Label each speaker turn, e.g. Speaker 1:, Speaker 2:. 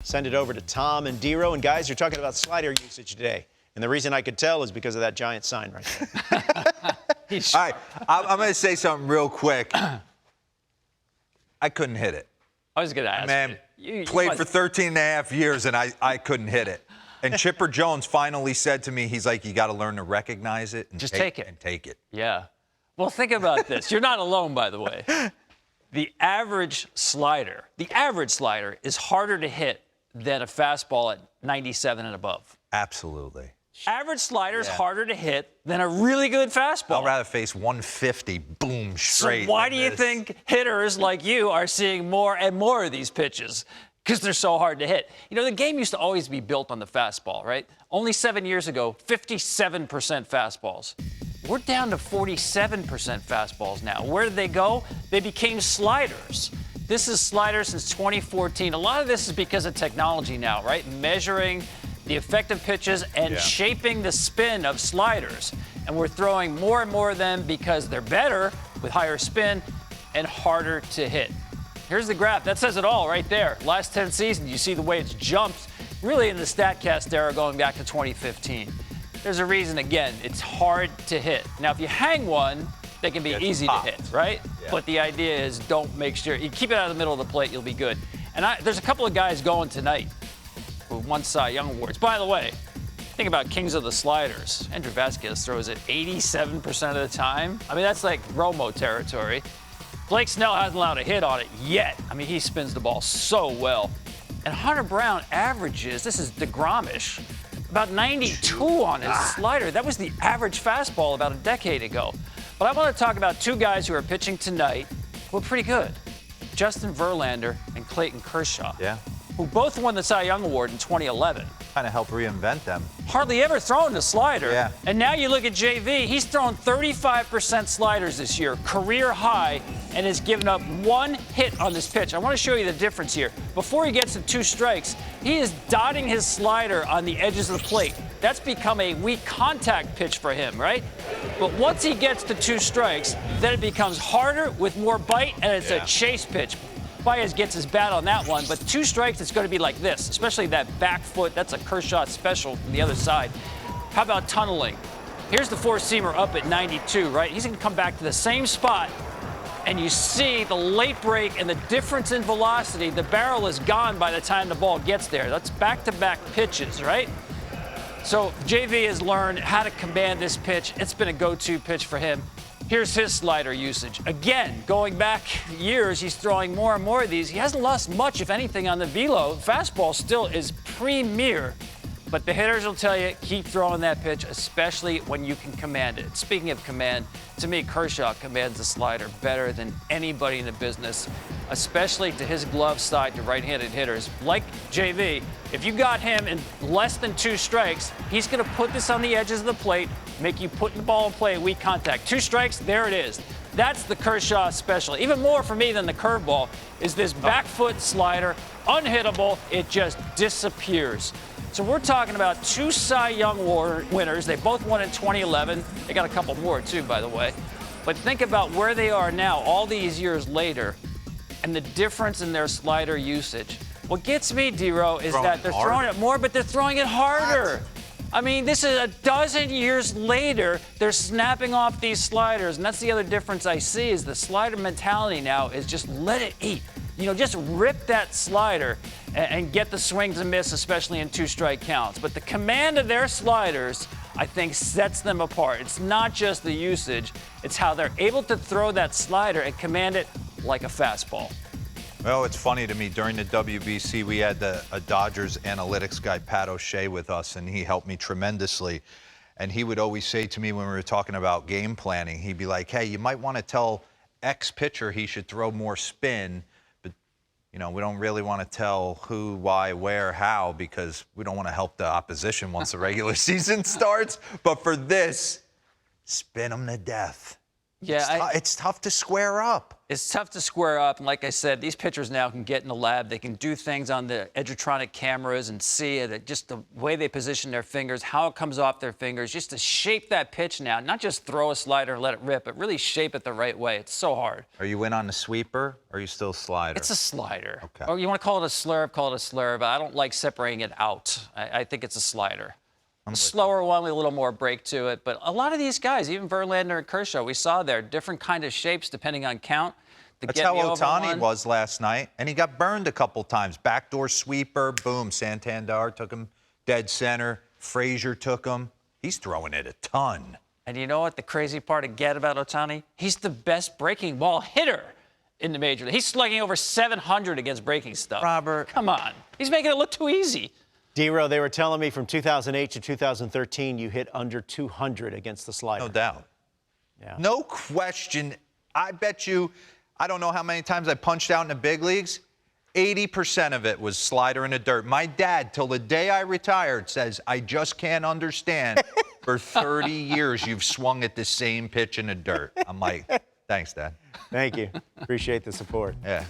Speaker 1: Send it over to Tom and Dero. And guys, you're talking about slider usage today. And the reason I could tell is because of that giant sign right there.
Speaker 2: All right, I'm going to say something real quick. I couldn't hit it.
Speaker 3: I was going to ask
Speaker 2: Man,
Speaker 3: you.
Speaker 2: Played for 13 and a half years, and I couldn't hit it. And Chipper Jones finally said to me, he's like, you got to learn to recognize it. And
Speaker 3: Just take it.
Speaker 2: And take it.
Speaker 3: Yeah. Well, think about this. You're not alone, by the way. The average slider is harder to hit than a fastball at 97 and above.
Speaker 2: Absolutely.
Speaker 3: Average slider is harder to hit than a really good fastball.
Speaker 2: I'd rather face 150, boom, straight.
Speaker 3: So why do you think hitters like you are seeing more and more of these pitches? Because they're so hard to hit. You know, the game used to always be built on the fastball, right? Only 7 years ago, 57% fastballs. We're down to 47% fastballs now. Where did they go? They became sliders. This is sliders since 2014. A lot of this is because of technology now, right? Measuring the effective pitches and shaping the spin of sliders. And we're throwing more and more of them because they're better with higher spin and harder to hit. Here's the graph. That says it all right there. Last 10 seasons, you see the way it's jumped, really in the StatCast era going back to 2015. There's a reason, again, it's hard to hit. Now, if you hang one, they can be easy to hit, right? Yeah. But the idea is don't make sure. You keep it out of the middle of the plate, you'll be good. And there's a couple of guys going tonight who won Cy Young Awards. By the way, think about Kings of the Sliders. Andrew Vasquez throws it 87% of the time. I mean, that's like Romo territory. Blake Snell hasn't allowed a hit on it yet. I mean, he spins the ball so well. And Hunter Brown averages, this is DeGrom-ish, about 92 on his slider. That was the average fastball about a decade ago. But I want to talk about two guys who are pitching tonight who are pretty good. Justin Verlander and Clayton Kershaw, who both won the Cy Young Award in 2011.
Speaker 2: Kind of helped reinvent them.
Speaker 3: Hardly ever thrown a slider. And now you look at JV, he's thrown 35% sliders this year, career high, and has given up one hit on this pitch. I want to show you the difference here. Before he gets to 2 strikes, he is dotting his slider on the edges of the plate. That's become a weak contact pitch for him, right? But once he gets to 2 strikes, then it becomes harder with more bite, and it's a chase pitch. Baez gets his bat on that one, but 2 strikes, it's going to be like this, especially that back foot. That's a Kershaw special from the other side. How about tunneling? Here's the 4-seamer up at 92, right? He's going to come back to the same spot, and you see the late break and the difference in velocity. The barrel is gone by the time the ball gets there. That's back-to-back pitches, right? So JV has learned how to command this pitch. It's been a go-to pitch for him. Here's his slider usage. Again, going back years, he's throwing more and more of these. He hasn't lost much, if anything, on the velo. Fastball still is premier. But the hitters will tell you, keep throwing that pitch, especially when you can command it. Speaking of command, to me, Kershaw commands the slider better than anybody in the business, especially to his glove side to right-handed hitters. Like JV, if you got him in less than 2 strikes, he's going to put this on the edges of the plate, make you put the ball in play at weak contact. 2 strikes, there it is. That's the Kershaw special. Even more for me than the curveball is this back foot slider, unhittable. It just disappears. So we're talking about 2 Cy Young Award winners. They both won in 2011. They got a couple more, too, by the way. But think about where they are now, all these years later, and the difference in their slider usage. What gets me, Dero, is that they're throwing it more, but they're throwing it harder. I mean, this is a dozen years later, they're snapping off these sliders. And that's the other difference I see is the slider mentality now is just let it eat. You know, just rip that slider and get the swings and miss, especially in 2-strike counts. But the command of their sliders, I think, sets them apart. It's not just the usage. It's how they're able to throw that slider and command it like a fastball.
Speaker 2: Well, it's funny to me. During the WBC, we had a Dodgers analytics guy, Pat O'Shea, with us, and he helped me tremendously. And he would always say to me when we were talking about game planning, he'd be like, hey, you might want to tell X pitcher he should throw more spin, but, you know, we don't really want to tell who, why, where, how, because we don't want to help the opposition once the regular season starts. But for this, spin them to death.
Speaker 3: Yeah,
Speaker 2: It's tough to square up.
Speaker 3: It's tough to square up, and like I said, these pitchers now can get in the lab. They can do things on the Edgertronic cameras and see it, just the way they position their fingers, how it comes off their fingers, just to shape that pitch now. Not just throw a slider and let it rip, but really shape it the right way. It's so hard.
Speaker 2: Are you in on the sweeper, or are you still slider?
Speaker 3: It's a slider.
Speaker 2: Okay.
Speaker 3: Or you want to call it a slurve, call it a slurve. But I don't like separating it out. I think it's a slider. A slower one with a little more break to it. But a lot of these guys, even Verlander and Kershaw, we saw there, different kind of shapes depending on count.
Speaker 2: That's how Ohtani was last night, and he got burned a couple times. Backdoor sweeper, boom. Santander took him dead center. Frazier took him. He's throwing it a ton.
Speaker 3: And you know what the crazy part again about Ohtani? He's the best breaking ball hitter in the major league. He's slugging over 700 against breaking stuff.
Speaker 2: Robert.
Speaker 3: Come on. He's making it look too easy.
Speaker 1: D-Row, they were telling me from 2008 to 2013, you hit under 200 against the slider.
Speaker 2: No doubt.
Speaker 1: Yeah.
Speaker 2: No question. I bet you, I don't know how many times I punched out in the big leagues. 80% of it was slider in the dirt. My dad, till the day I retired, says, I just can't understand. For 30 years, you've swung at the same pitch in the dirt. I'm like, thanks, Dad.
Speaker 1: Thank you. Appreciate the support.
Speaker 2: Yeah.